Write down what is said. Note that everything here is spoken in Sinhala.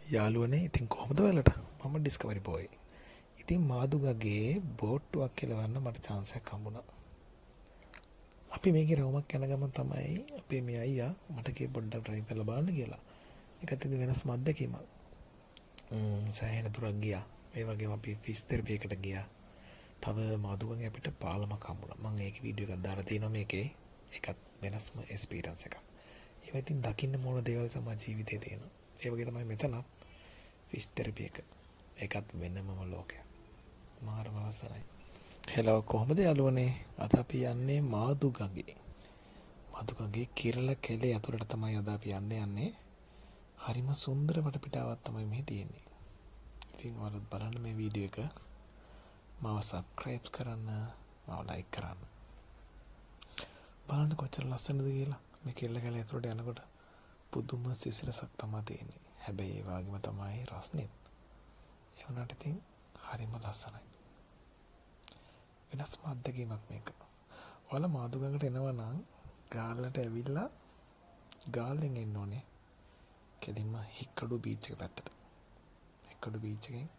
යාළුවනේ ඉතින් කොහොමද ඔයාලට? මම ඩිස්කවරි බෝයි. ඉතින් මාදුගගේ බෝට්ටුවක් කෙලවන්න මට chance එකක් හම්බුණා. අපි මේකේ රවුමක් යන ගමන් තමයි අපේ මේ අයියා මට කිව්ව පොඩ්ඩක් ඩ්‍රයිව් කරලා බලන්න කියලා. ඒකත් ඉතින් වෙනස්ම අත්දැකීමක්. සෑහෙන දුරක් ගියා. ඒ වගේම අපි ෆිස් තෙරපියකට ගියා. තව මාදුගගේ අපිට පාලමක් හම්බුණා. මම ඒකේ වීඩියෝ එකක් දාලා තියෙනවා මේකේ. ඒකත් වෙනස්ම එක්ස්පීරියන්ස් එකක්. ඒවා ඉතින් දකින්න මොන දේවල් තමයි ජීවිතේ තියෙනවා. ඒ වගේ තමයි මෙතන ෆිස් තෙරපි එක. ඒකත් වෙනමම ලෝකයක්. මාරම ලස්සනයි. හෙලෝ කොහොමද යාළුවනේ? අද අපි යන්නේ මාදුගගේ. මාදුගගේ කිරළ කැලේ ඇතුළට තමයි අද අපි යන්නේ. හරිම සුන්දර වටපිටාවක් තමයි මේ තියෙන්නේ. ඉතින් ඔයාලත් බලන්න මේ වීඩියෝ එක. මාව සබ්ස්ක්‍රයිබ් කරන්න, මාව ලයික් කරන්න. බලන්න කොච්චර ලස්සනද කියලා. මේ කිරළ කැලේ ඇතුළට යනකොට පුදුම සිසිලසක් තමයි තියෙන්නේ. හැබැයි ඒ වගේම තමයි රස්නෙත්. ඒ වුණාට ඉතින් හරිම ලස්සනයි. වෙනස්ම අත්දැකීමක් මේක. ඔයාලා මාදුගඟට එනවා නම් ගාල්ලට ඇවිල්ලා ගාල්ලෙන් එන්න ඕනේ. කෙලින්ම හික්කඩු බීච් එක පැත්තට. හික්කඩු බීච් එකෙන්